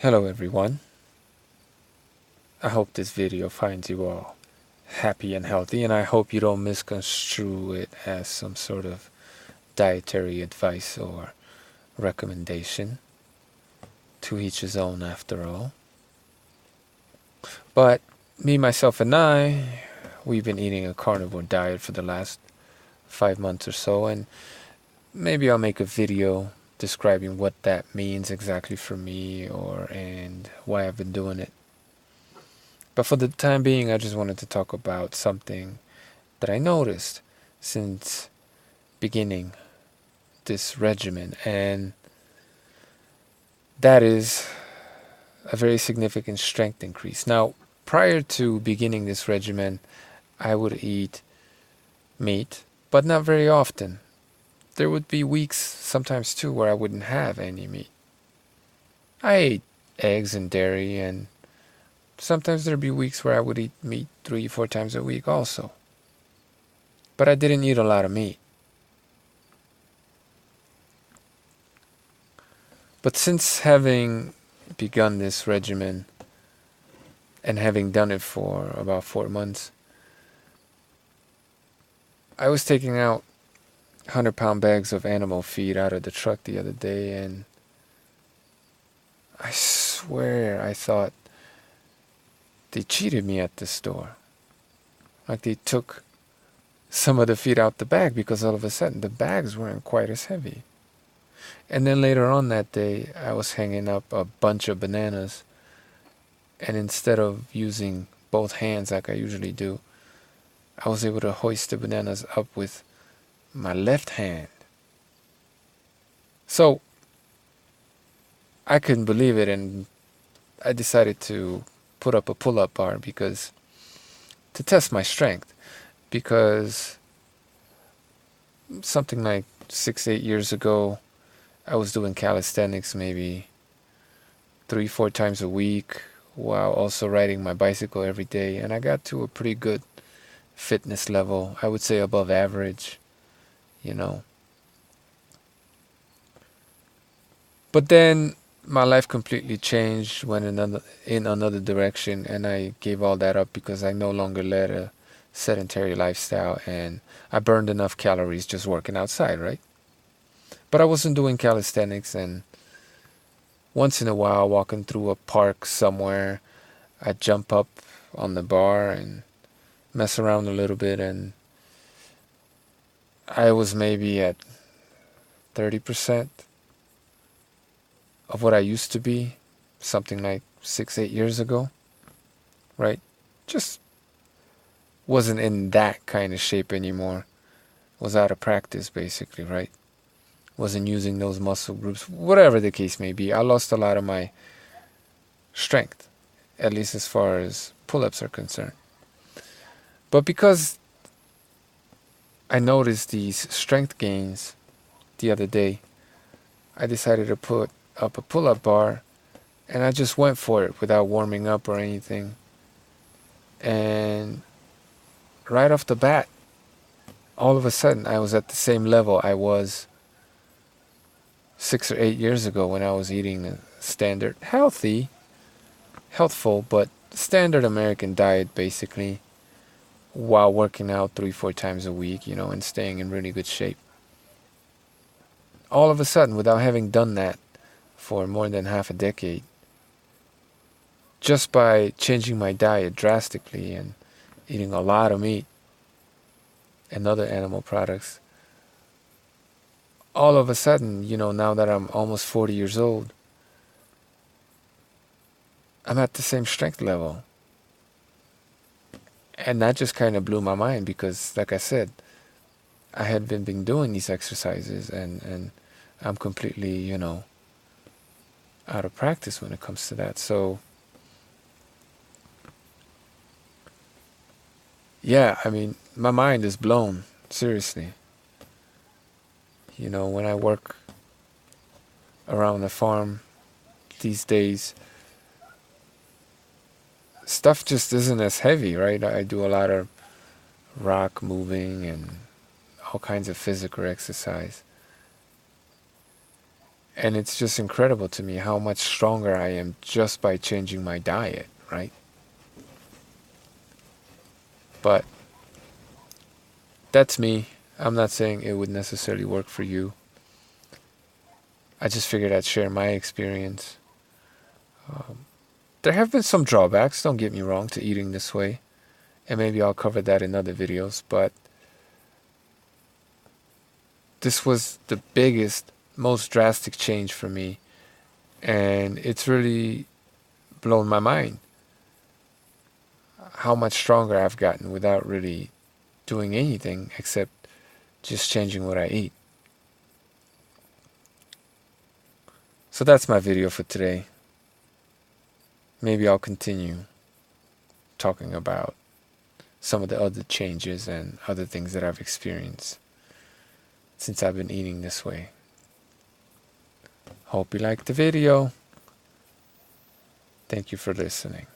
Hello everyone. I hope this video finds you all happy and healthy, and I hope you don't misconstrue it as some sort of dietary advice or recommendation. To each his own after all. But me, myself, and we've been eating a carnivore diet for the last 5 months or so, and maybe I'll make a video describing what that means exactly for me and why I've been doing it. But for the time being, I just wanted to talk about something that I noticed since beginning this regimen, and that is a very significant strength increase. Now, prior to beginning this regimen, I would eat meat, but not very often. There would be weeks, sometimes two, where I wouldn't have any meat. I ate eggs and dairy, and sometimes there'd be weeks where I would eat meat 3-4 times a week also. But I didn't eat a lot of meat. But since having begun this regimen and having done it for about 4 months, I was taking out 100-pound bags of animal feed out of the truck the other day, and I swear I thought they cheated me at the store. Like they took some of the feed out the bag because all of a sudden the bags weren't quite as heavy. And then later on that day, I was hanging up a bunch of bananas, and instead of using both hands like I usually do, I was able to hoist the bananas up with my left hand. So I couldn't believe it, and I decided to put up a pull-up bar to test my strength, because something like 6-8 years ago, I was doing calisthenics maybe 3-4 times a week while also riding my bicycle every day, and I got to a pretty good fitness level. I would say above average, you know. But then my life completely changed, went in another direction, and I gave all that up because I no longer led a sedentary lifestyle, and I burned enough calories just working outside, right? But I wasn't doing calisthenics, and once in a while, walking through a park somewhere, I'd jump up on the bar and mess around a little bit, and I was maybe at 30% of what I used to be, something like 6-8 years ago, right? Just wasn't in that kind of shape anymore. Was out of practice, basically, right? Wasn't using those muscle groups, whatever the case may be. I lost a lot of my strength, at least as far as pull-ups are concerned. But because I noticed these strength gains the other day, I decided to put up a pull-up bar, and I just went for it without warming up or anything. And right off the bat, all of a sudden, I was at the same level I was 6 or 8 years ago when I was eating a standard, healthful, but standard American diet, basically, while working out 3-4 times a week, and staying in really good shape. All of a sudden, without having done that for more than half a decade, just by changing my diet drastically and eating a lot of meat and other animal products, all of a sudden, now that I'm almost 40 years old, I'm at the same strength level. And that just kind of blew my mind because, like I said, I had been doing these exercises, and I'm completely, out of practice when it comes to that. So, yeah, I mean, my mind is blown, seriously. When I work around the farm these days, stuff just isn't as heavy, right? I do a lot of rock moving and all kinds of physical exercise. And it's just incredible to me how much stronger I am just by changing my diet, right? But that's me. I'm not saying it would necessarily work for you. I just figured I'd share my experience. There have been some drawbacks, don't get me wrong, to eating this way. And maybe I'll cover that in other videos. But this was the biggest, most drastic change for me. And it's really blown my mind how much stronger I've gotten without really doing anything except just changing what I eat. So that's my video for today. Maybe I'll continue talking about some of the other changes and other things that I've experienced since I've been eating this way. Hope you liked the video. Thank you for listening.